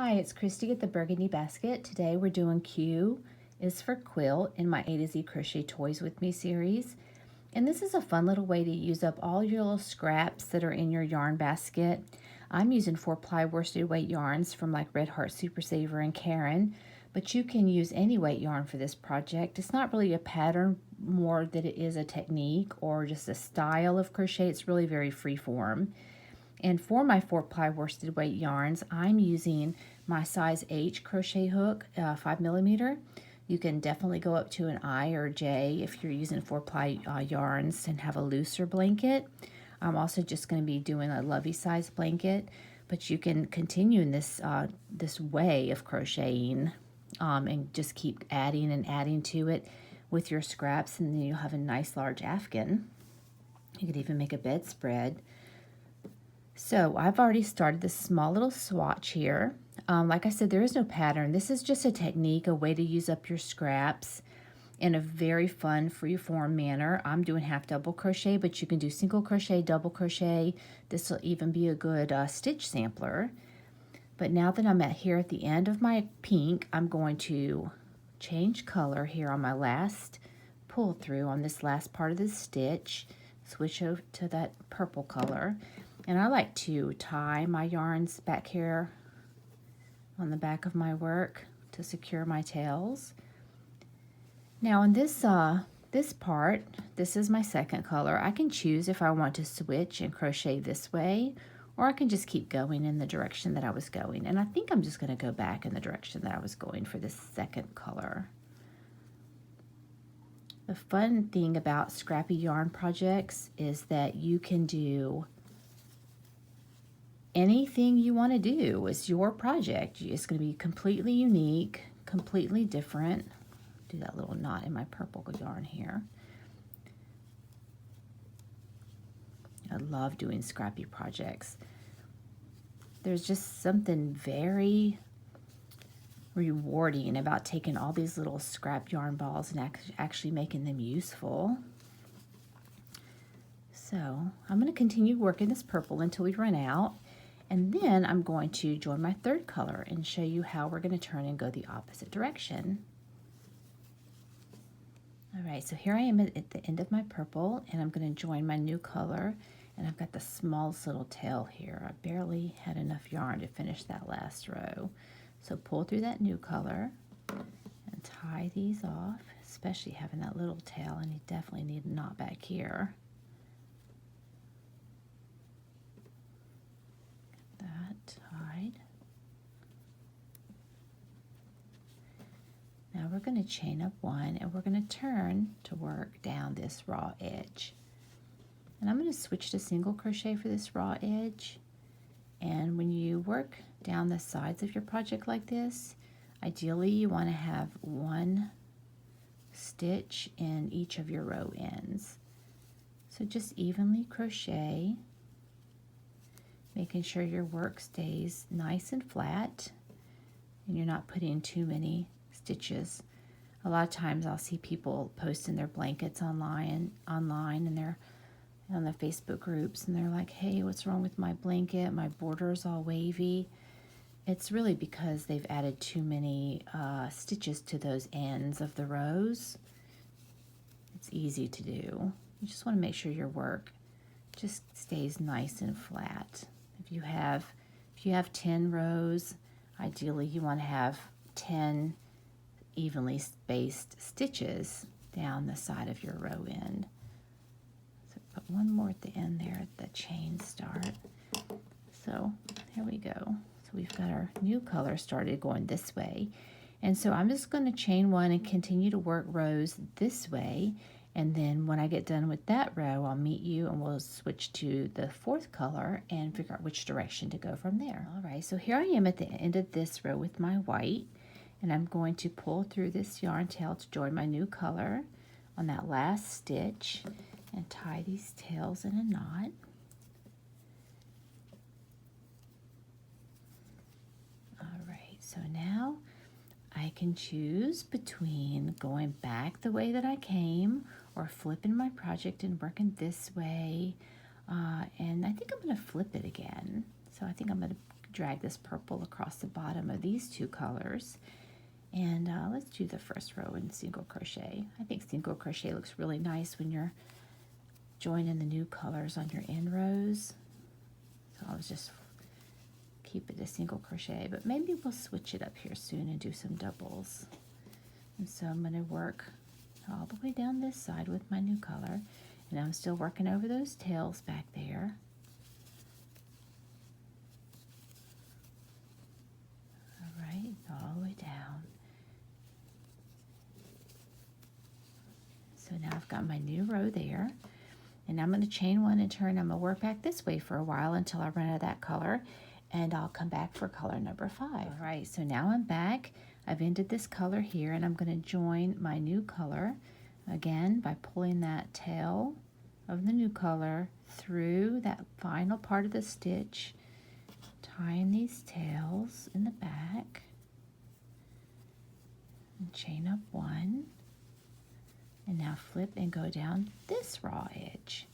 Hi, it's Christy at the Burgundy Basket. Today we're doing Q is for Quilt in my A-Z Crochet Toys with Me series. And this is a fun little way to use up all your little scraps that are in your yarn basket. I'm using 4-ply worsted weight yarns from like Red Heart Super Saver and Karen, but you can use any weight yarn for this project. It's not really a pattern more than it is a technique or just a style of crochet. It's really very free form. And for my 4-ply worsted weight yarns, I'm using my size H crochet hook, 5mm. You can definitely go up to an I or J if you're using 4-ply yarns and have a looser blanket. I'm also just going to be doing a lovey size blanket, but you can continue in this this way of crocheting and just keep adding and adding to it with your scraps, and then you'll have a nice large afghan. You could even make a bedspread. So I've already started this small little swatch here. Like I said, there is no pattern. This is just a technique, a way to use up your scraps in a very fun, free-form manner. I'm doing half double crochet, but you can do single crochet, double crochet. This will even be a good stitch sampler. But now that I'm here at the end of my pink, I'm going to change color here on my last pull through on this last part of the stitch. Switch over to that purple color. And I like to tie my yarns back here on the back of my work to secure my tails. Now in this part, this is my second color. I can choose if I want to switch and crochet this way, or I can just keep going in the direction that I was going. And I think I'm just going to go back in the direction that I was going for this second color. The fun thing about Scrappy yarn projects is that you can do anything you want to do. It's your project. It's going to be completely unique, completely different. Do that little knot in my purple yarn here. I love doing Scrappy projects. There's just something very rewarding about taking all these little scrap yarn balls and actually making them useful. So I'm going to continue working this purple until we run out. And then I'm going to join my third color and show you how we're going to turn and go the opposite direction. All right, so here I am at the end of my purple, and I'm going to join my new color. And I've got the smallest little tail here. I barely had enough yarn to finish that last row. So pull through that new color and tie these off, especially having that little tail, and you definitely need a knot back here. Tied. Now we're going to chain up one, and we're going to turn to work down this raw edge. And I'm going to switch to single crochet for this raw edge. And when you work down the sides of your project like this, ideally you want to have one stitch in each of your row ends. So just evenly crochet, making sure your work stays nice and flat and you're not putting too many stitches. A lot of times I'll see people posting their blankets online and they're on the Facebook groups and they're like, hey, what's wrong with my blanket? My border's all wavy. It's really because they've added too many stitches to those ends of the rows. It's easy to do. You just want to make sure your work just stays nice and flat. If you have 10 rows, ideally you want to have 10 evenly spaced stitches down the side of your row end. So put one more at the end there at the chain start. So here we go. So we've got our new color started going this way. And so I'm just going to chain one and continue to work rows this way. And then when I get done with that row, I'll meet you and we'll switch to the fourth color and figure out which direction to go from there. All right, so here I am at the end of this row with my white, and I'm going to pull through this yarn tail to join my new color on that last stitch and tie these tails in a knot. All right, so now I can choose between going back the way that I came or flipping my project and working this way. And I think I'm going to flip it again. So I think I'm going to drag this purple across the bottom of these two colors. And let's do the first row in single crochet. I think single crochet looks really nice when you're joining the new colors on your end rows. So I'll just keep it a single crochet, but maybe we'll switch it up here soon and do some doubles. And so I'm going to work all the way down this side with my new color, and I'm still working over those tails back there. All right, all the way down. So now I've got my new row there, and I'm going to chain one and turn. I'm going to work back this way for a while until I run out of that color, and I'll come back for color number 5. All right, so now I'm back. I've ended this color here, and I'm going to join my new color again by pulling that tail of the new color through that final part of the stitch, tying these tails in the back, and chain up one, and now flip and go down this raw edge.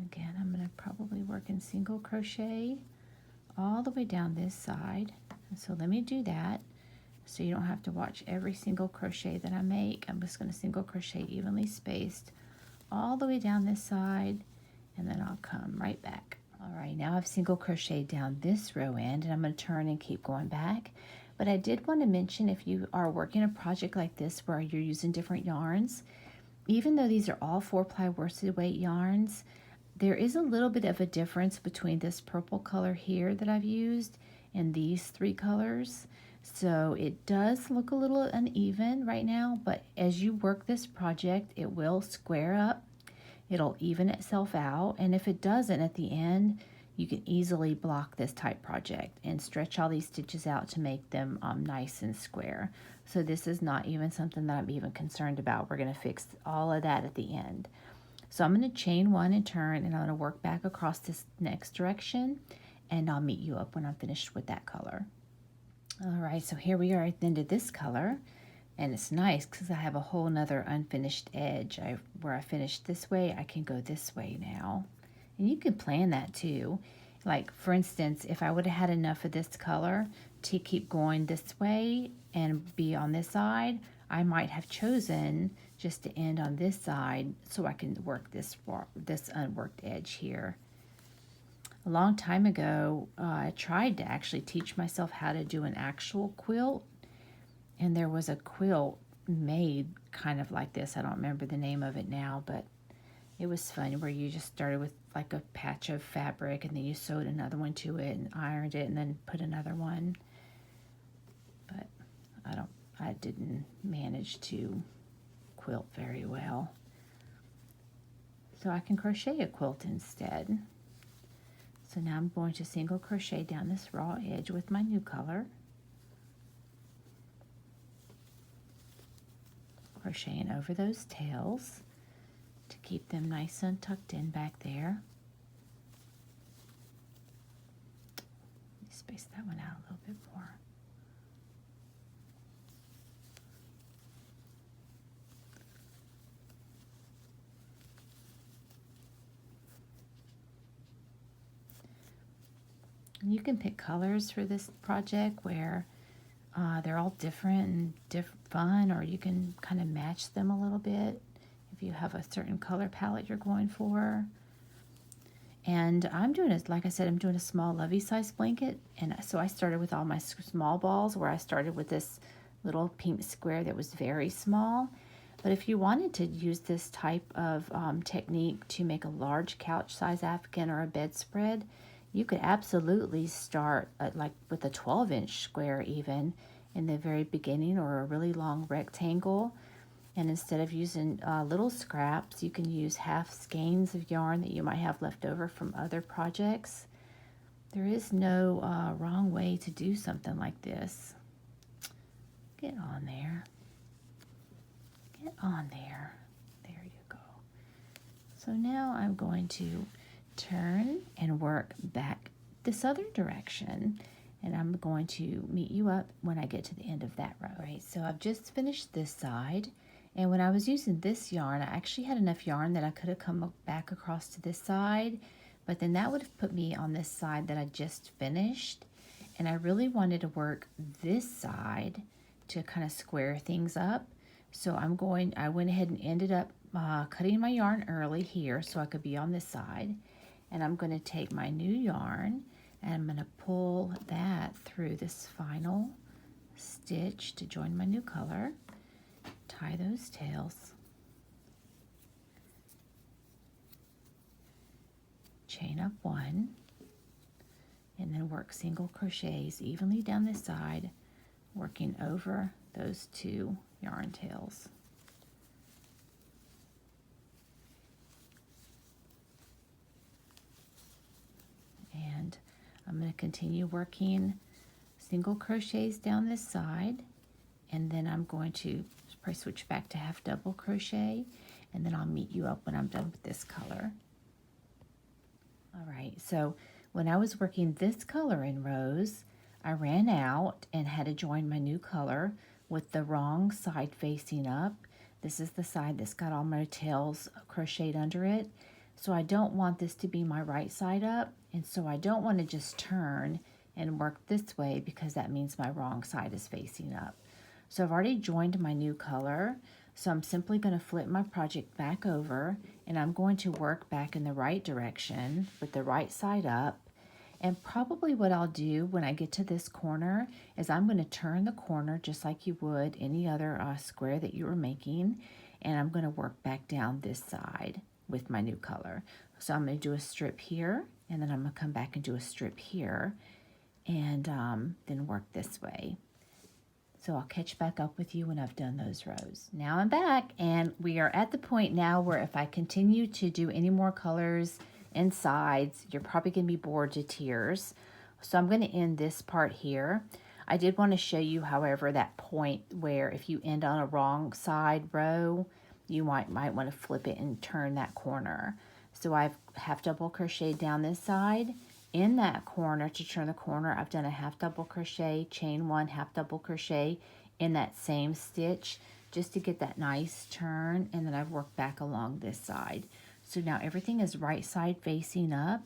Again, I'm going to probably work in single crochet all the way down this side. So let me do that so you don't have to watch every single crochet that I make. I'm just going to single crochet evenly spaced all the way down this side, and then I'll come right back. All right, now I've single crocheted down this row end, and I'm going to turn and keep going back. But I did want to mention, if you are working a project like this where you're using different yarns, even though these are all 4-ply worsted weight yarns, there is a little bit of a difference between this purple color here that I've used and these 3 colors. So it does look a little uneven right now, but as you work this project, it will square up. It'll even itself out, and if it doesn't at the end, you can easily block this type project and stretch all these stitches out to make them nice and square. So this is not even something that I'm even concerned about. We're going to fix all of that at the end. So I'm going to chain one and turn, and I'm going to work back across this next direction, and I'll meet you up when I'm finished with that color. All right, so here we are at the end of this color, and it's nice because I have a whole nother unfinished edge. Where I finished this way, I can go this way now. And you can plan that too. Like, for instance, if I would have had enough of this color to keep going this way and be on this side, I might have chosen just to end on this side so I can work this unworked edge here. A long time ago, I tried to actually teach myself how to do an actual quilt, and there was a quilt made kind of like this. I don't remember the name of it now, but it was fun, where you just started with like a patch of fabric, and then you sewed another one to it and ironed it and then put another one. But I didn't manage to quilt very well. So I can crochet a quilt instead. So now I'm going to single crochet down this raw edge with my new color. Crocheting over those tails to keep them nice and tucked in back there. Let me space that one out a little bit more. And you can pick colors for this project where they're all different and fun, or you can kind of match them a little bit if you have a certain color palette you're going for. And I'm doing it, like I said, I'm doing a small lovey size blanket, and so I started with all my small balls, where I started with this little pink square that was very small. But if you wanted to use this type of technique to make a large couch size afghan or a bedspread, you could absolutely start like with a 12-inch square even in the very beginning, or a really long rectangle. And instead of using little scraps, you can use half skeins of yarn that you might have left over from other projects. There is no wrong way to do something like this. Get on there. Get on there. There you go. So now I'm going to turn and work back this other direction, and I'm going to meet you up when I get to the end of that row. Right, so I've just finished this side, and when I was using this yarn, I actually had enough yarn that I could have come back across to this side, but then that would have put me on this side that I just finished, and I really wanted to work this side to kind of square things up. So I went ahead and ended up cutting my yarn early here so I could be on this side. And I'm going to take my new yarn and I'm going to pull that through this final stitch to join my new color. Tie those tails. Chain up one. And then work single crochets evenly down this side, working over those two yarn tails. And I'm going to continue working single crochets down this side, and then I'm going to probably switch back to half double crochet, and then I'll meet you up when I'm done with this color. All right, so when I was working this color in rows, I ran out and had to join my new color with the wrong side facing up. This is the side that's got all my tails crocheted under it. So I don't want this to be my right side up, and so I don't want to just turn and work this way because that means my wrong side is facing up. So I've already joined my new color, so I'm simply going to flip my project back over, and I'm going to work back in the right direction with the right side up. And probably what I'll do when I get to this corner is I'm going to turn the corner just like you would any other square that you were making, and I'm going to work back down this side with my new color. So I'm going to do a strip here, and then I'm going to come back and do a strip here, and then work this way. So I'll catch back up with you when I've done those rows. Now I'm back, and we are at the point now where if I continue to do any more colors and sides, you're probably going to be bored to tears. So I'm going to end this part here. I did want to show you, however, that point where if you end on a wrong side row, you might want to flip it and turn that corner. So I've half double crocheted down this side. In that corner, to turn the corner, I've done a half double crochet, chain one, half double crochet in that same stitch just to get that nice turn, and then I've worked back along this side. So now everything is right side facing up,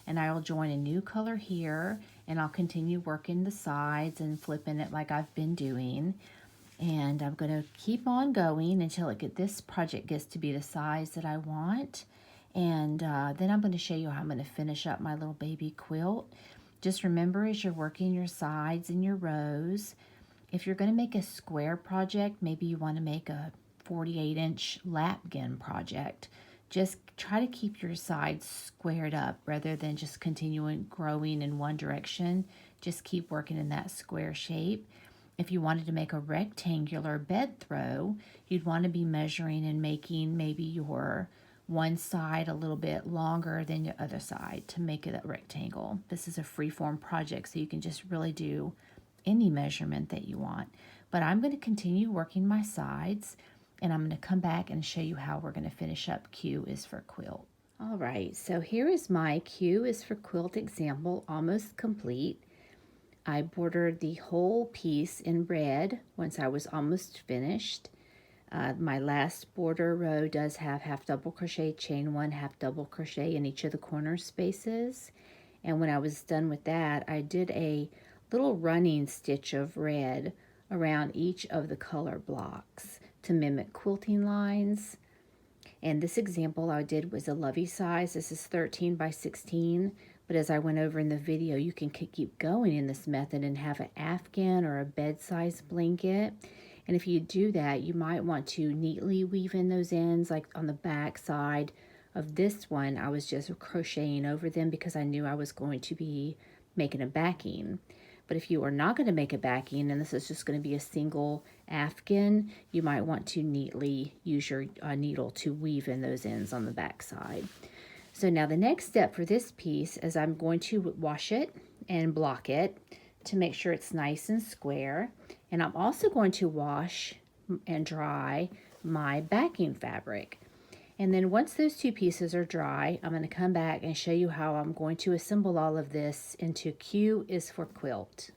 and I will join a new color here, and I'll continue working the sides and flipping it like I've been doing. And I'm going to keep on going until this project gets to be the size that I want. And then I'm going to show you how I'm going to finish up my little baby quilt. Just remember, as you're working your sides and your rows, if you're going to make a square project, maybe you want to make a 48-inch lapgin project. Just try to keep your sides squared up rather than just continuing growing in one direction. Just keep working in that square shape. If you wanted to make a rectangular bed throw, you'd want to be measuring and making maybe your one side a little bit longer than the other side to make it a rectangle. This is a freeform project, so you can just really do any measurement that you want. But I'm going to continue working my sides, and I'm going to come back and show you how we're going to finish up Q is for quilt. All right, so here is my Q is for quilt example, almost complete. I bordered the whole piece in red once I was almost finished. My last border row does have half double crochet, chain one, half double crochet in each of the corner spaces. And when I was done with that, I did a little running stitch of red around each of the color blocks to mimic quilting lines. And this example I did was a lovey size. This is 13 by 16. But as I went over in the video, you can keep going in this method and have an afghan or a bed-size blanket. And if you do that, you might want to neatly weave in those ends, like on the back side of this one. I was just crocheting over them because I knew I was going to be making a backing. But if you are not going to make a backing, and this is just going to be a single afghan, you might want to neatly use your needle to weave in those ends on the back side. So now the next step for this piece is I'm going to wash it and block it to make sure it's nice and square. And I'm also going to wash and dry my backing fabric. And then once those two pieces are dry, I'm going to come back and show you how I'm going to assemble all of this into Q is for quilt.